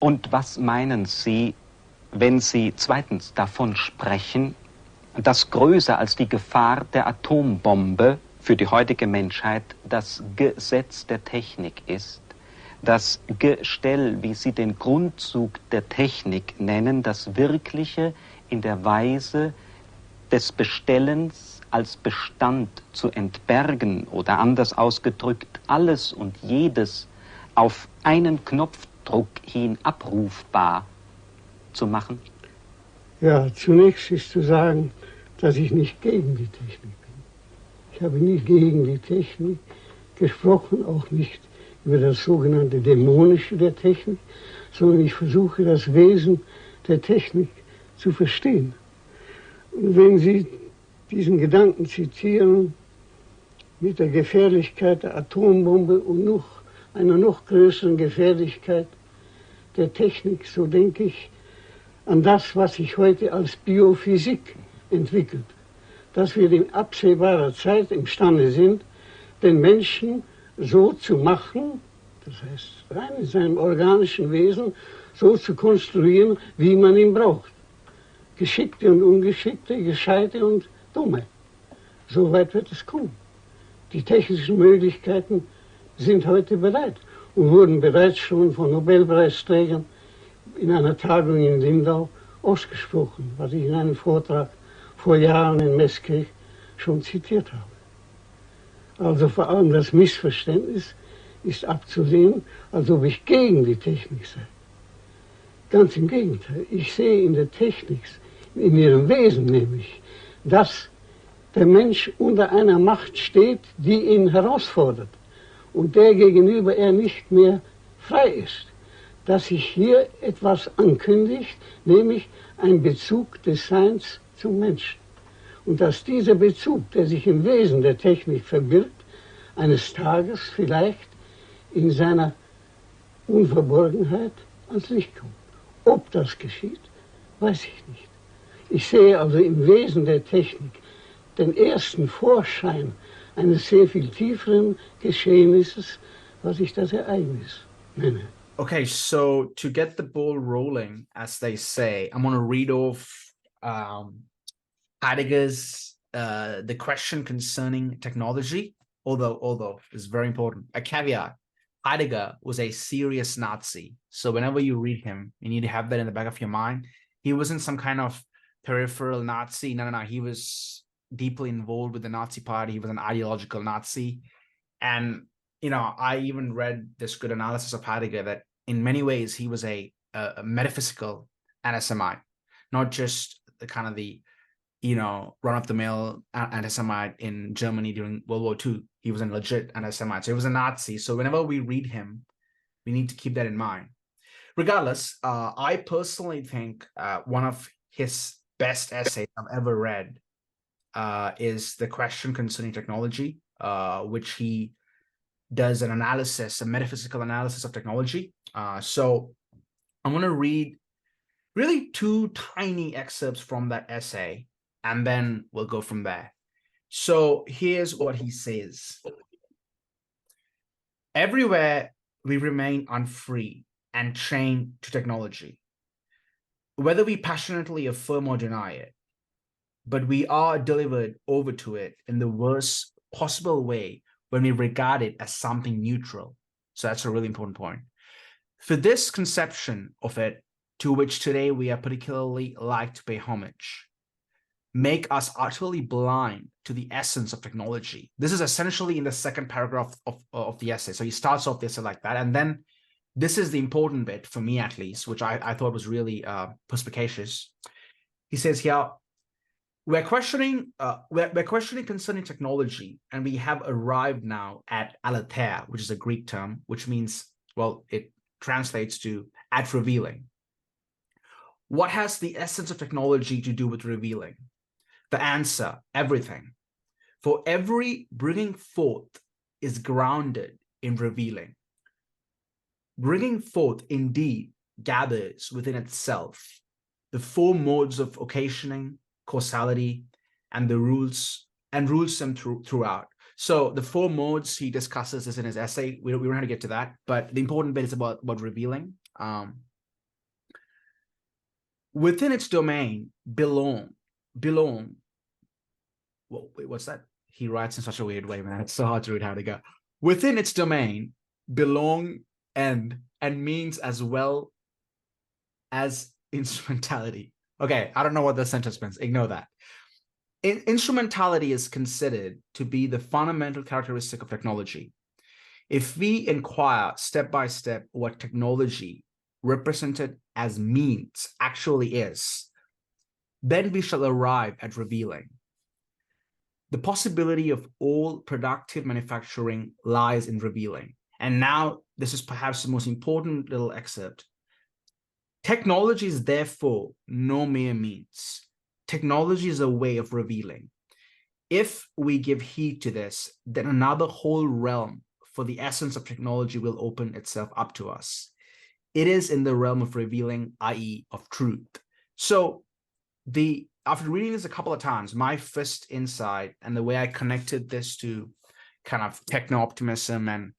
Und was meinen Sie, wenn Sie zweitens davon sprechen, dass größer als die Gefahr der Atombombe für die heutige Menschheit das Gesetz der Technik ist? Das Gestell, wie Sie den Grundzug der Technik nennen, das Wirkliche in der Weise des Bestellens als Bestand zu entbergen oder anders ausgedrückt, alles und jedes auf einen Knopfdruck hin abrufbar zu machen? Ja, zunächst ist zu sagen, dass ich nicht gegen die Technik bin. Ich habe nie gegen die Technik gesprochen, auch nicht über das sogenannte Dämonische der Technik, sondern ich versuche das Wesen der Technik zu verstehen. Und wenn Sie diesen Gedanken zitieren mit der Gefährlichkeit der Atombombe und einer noch größeren Gefährlichkeit der Technik, so denke ich an das, was sich heute als Biophysik entwickelt, dass wir in absehbarer Zeit imstande sind, den Menschen so zu machen, das heißt rein in seinem organischen Wesen, so zu konstruieren, wie man ihn braucht. Geschickte und Ungeschickte, Gescheite und Dumme. So weit wird es kommen. Die technischen Möglichkeiten sind heute bereit und wurden bereits schon von Nobelpreisträgern in einer Tagung in Lindau ausgesprochen, was ich in einem Vortrag vor Jahren in Meßkirch schon zitiert habe. Also vor allem das Missverständnis ist abzulehnen, als ob ich gegen die Technik sei. Ganz im Gegenteil, ich sehe in der Technik, in ihrem Wesen nämlich, dass der Mensch unter einer Macht steht, die ihn herausfordert und der gegenüber er nicht mehr frei ist. Dass sich hier etwas ankündigt, nämlich ein Bezug des Seins zum Menschen. Und dass dieser Bezug, der sich im Wesen der Technik verbirgt, eines Tages vielleicht in seiner Unverborgenheit ans Licht kommt. Ob das geschieht, weiß ich nicht. Ich sehe also im Wesen der Technik den ersten Vorschein eines sehr viel tieferen Geschehnisses, was ich das Ereignis nenne. Okay, so to get the ball rolling, as they say, I'm going to read off Heidegger's The Question Concerning Technology, although it's very important. A caveat, Heidegger was a serious Nazi. So whenever you read him, you need to have that in the back of your mind. He wasn't some kind of peripheral Nazi. No. He was deeply involved with the Nazi party. He was an ideological Nazi. And, I even read this good analysis of Heidegger that in many ways he was a metaphysical anti-Semite, not just the run-of-the-mill anti-Semite in Germany during World War II. He was a legit anti-Semite. So he was a Nazi. So whenever we read him, we need to keep that in mind. Regardless, I personally think one of his best essays I've ever read is The Question Concerning Technology, which he does an analysis, a metaphysical analysis of technology. So I'm going to read really two tiny excerpts from that essay, and then we'll go from there. So here's what he says. Everywhere we remain unfree and chained to technology, whether we passionately affirm or deny it, but we are delivered over to it in the worst possible way when we regard it as something neutral. So that's a really important point. For this conception of it, to which today we are particularly like to pay homage, make us utterly blind to the essence of technology. This is essentially in the second paragraph of the essay. So he starts off the essay like that. And then this is the important bit, for me at least, which I thought was really perspicacious. He says here, we're questioning concerning technology, and we have arrived now at aletheia, which is a Greek term, which means, well, it translates to at revealing. What has the essence of technology to do with revealing? The answer, everything. For every bringing forth is grounded in revealing. Bringing forth indeed gathers within itself the four modes of occasioning, causality, and the rules them throughout. So the four modes he discusses this in his essay. We don't have to get to that, but the important bit is about revealing. within its domain belong. Well, wait, what's that? He writes in such a weird way, man. It's so hard to read Heidegger. Within its domain belong and means as well as instrumentality. Okay, I don't know what the sentence means. Ignore that. Instrumentality is considered to be the fundamental characteristic of technology. If we inquire step by step what technology represented as means actually is, then we shall arrive at revealing. The possibility of all productive manufacturing lies in revealing. And now, this is perhaps the most important little excerpt. Technology is therefore no mere means. Technology is a way of revealing. If we give heed to this, then another whole realm for the essence of technology will open itself up to us. It is in the realm of revealing, i.e. of truth. So after reading this a couple of times, my first insight and the way I connected this to kind of techno-optimism and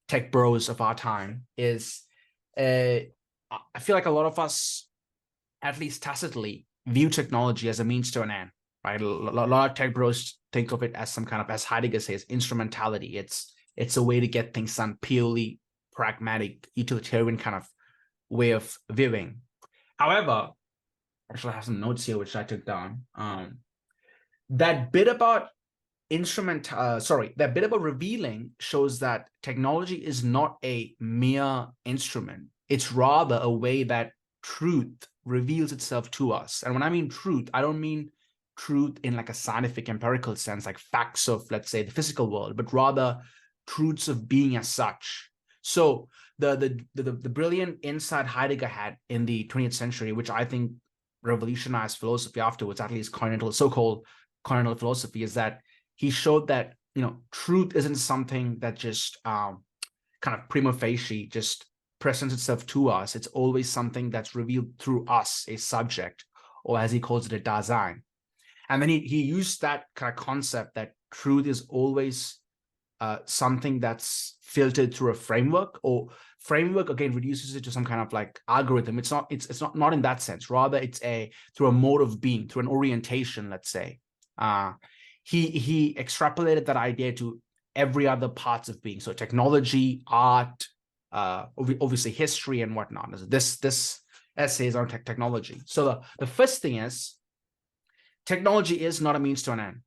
tech bros of our time is I feel like a lot of us, at least tacitly, view technology as a means to an end, right? A lot of tech bros think of it as some kind of, as Heidegger says, instrumentality. It's a way to get things done, purely pragmatic, utilitarian kind of way of viewing. However, actually I have some notes here which I took down. That bit about that bit about revealing shows that technology is not a mere instrument. It's rather a way that truth reveals itself to us. And when I mean truth, I don't mean truth in like a scientific empirical sense, like facts of, let's say, the physical world, but rather truths of being as such. So the brilliant insight Heidegger had in the 20th century, which I think revolutionized philosophy afterwards, at least so-called continental philosophy, is that he showed that, truth isn't something that just kind of prima facie just presents itself to us. It's always something that's revealed through us, a subject, or as he calls it, a Dasein. And then he used that kind of concept that truth is always something that's filtered through a framework, or framework again reduces it to some kind of like algorithm. It's not in that sense. Rather, it's through a mode of being, through an orientation, let's say. He extrapolated that idea to every other parts of being. So technology, art, obviously history and whatnot. This essay is on technology. So the first thing is, technology is not a means to an end.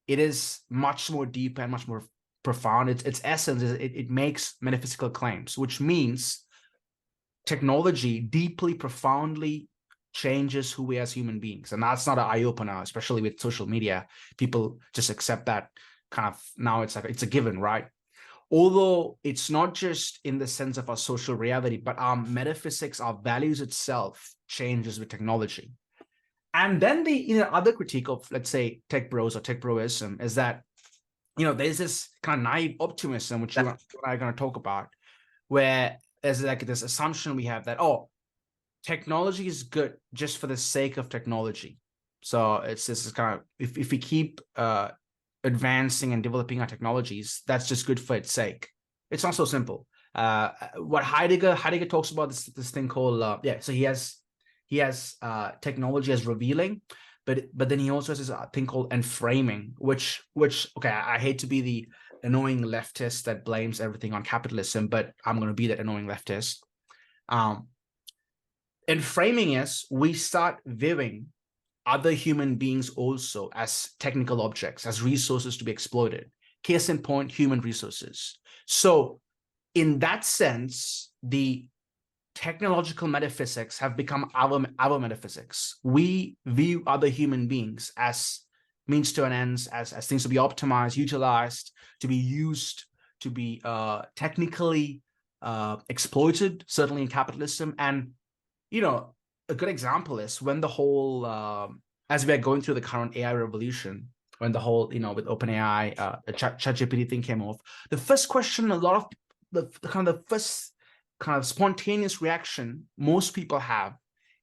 It is much more deep and much more profound. Its essence is it makes metaphysical claims, which means technology deeply, profoundly changes who we as human beings. And that's not an eye-opener, especially with social media. People just accept that kind of, now it's a given, right? Although it's not just in the sense of our social reality, but our metaphysics, our values itself changes with technology. And then the other critique of, let's say, tech bros or tech broism is that, there's this kind of naive optimism, which you and I are going to talk about, where there's like this assumption we have that, technology is good just for the sake of technology. So it's this kind of, if we keep advancing and developing our technologies, that's just good for its sake. It's not so simple. What Heidegger talks about this thing called so he has technology as revealing, but then he also has this thing called enframing, which okay, I hate to be the annoying leftist that blames everything on capitalism, but I'm going to be that annoying leftist. Enframing is, we start viewing other human beings also as technical objects, as resources to be exploited. Case in point, human resources. So in that sense, the technological metaphysics have become our metaphysics. We view other human beings as means to an end, as things to be optimized, utilized, to be used, to be technically exploited, certainly in capitalism. And a good example is when the whole, as we are going through the current AI revolution, when the whole, with OpenAI, the ChatGPT thing came off, the first question, a lot of the first kind of spontaneous reaction most people have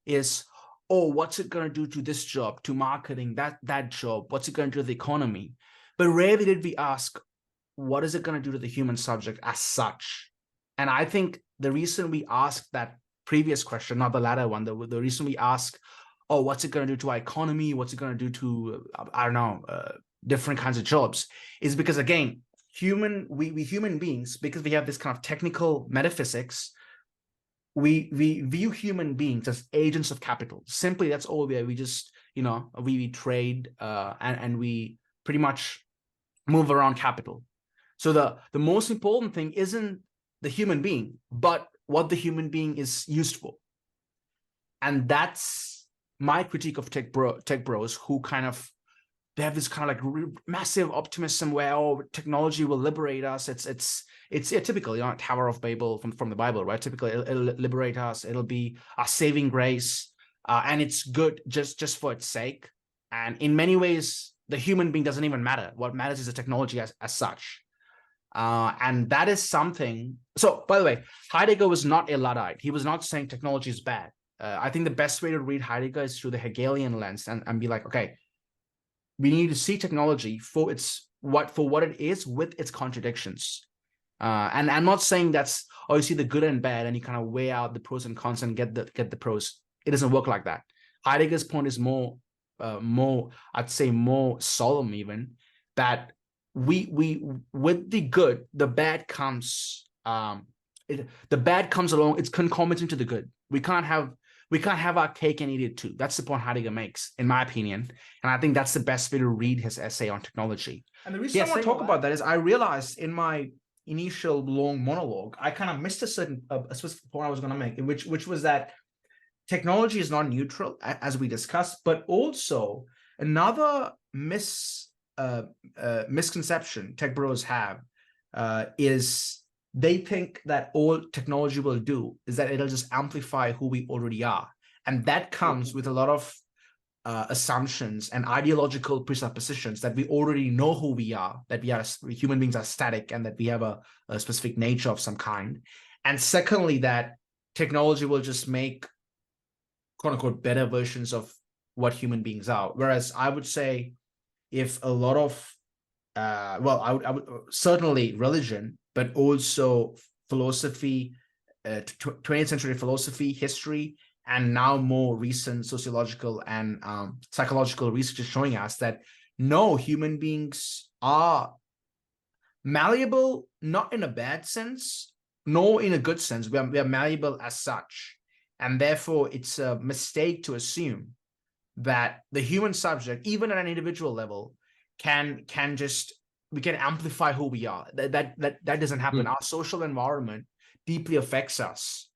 is, what's it going to do to this job, to marketing, that job? What's it going to do to the economy? But rarely did we ask, what is it going to do to the human subject as such? And I think the reason we ask that previous question, not the latter one, the reason we ask, oh, what's it going to do to our economy? What's it going to do to, I don't know, different kinds of jobs, is because, again, we human beings, because we have this kind of technical metaphysics, we view human beings as agents of capital. Simply, that's all we are. We just, we trade and we pretty much move around capital. So the most important thing isn't the human being, but what the human being is used for. And that's my critique of tech bros who kind of, they have this kind of like massive optimism where, oh, technology will liberate us. It's typical, Tower of Babel from the Bible, right? Typically, it'll liberate us. It'll be our saving grace, and it's good just for its sake. And in many ways, the human being doesn't even matter. What matters is the technology as such. And that is something. So, by the way, Heidegger was not a Luddite. He was not saying technology is bad. I think the best way to read Heidegger is through the Hegelian lens and be like, okay, we need to see technology for what it is, with its contradictions. And I'm not saying that's, oh, you see the good and bad and you kind of weigh out the pros and cons and get the pros. It doesn't work like that. Heidegger's point is more, I'd say more solemn even, that we with the good, the bad comes. The bad comes along. It's concomitant to the good. We can't have our cake and eat it too. That's the point Heidegger makes, in my opinion. And I think that's the best way to read his essay on technology. And the reason I want to talk about that is I realized in my initial long monologue, I kind of missed a specific point I was going to make, which was that technology is not neutral, as we discussed, but also another misconception tech bros have is they think that all technology will do is that it'll just amplify who we already are. And that comes with a lot of assumptions and ideological presuppositions that we already know who we are, that human beings are static and that we have a specific nature of some kind. And secondly, that technology will just make, quote unquote, better versions of what human beings are. Whereas I would say, if a lot of, I would certainly religion, but also philosophy, 20th century philosophy, history, and now more recent sociological and psychological research is showing us that no, human beings are malleable, not in a bad sense, nor in a good sense. We are malleable as such. And therefore, it's a mistake to assume that the human subject, even at an individual level, we can amplify who we are. That doesn't happen. Our social environment deeply affects us.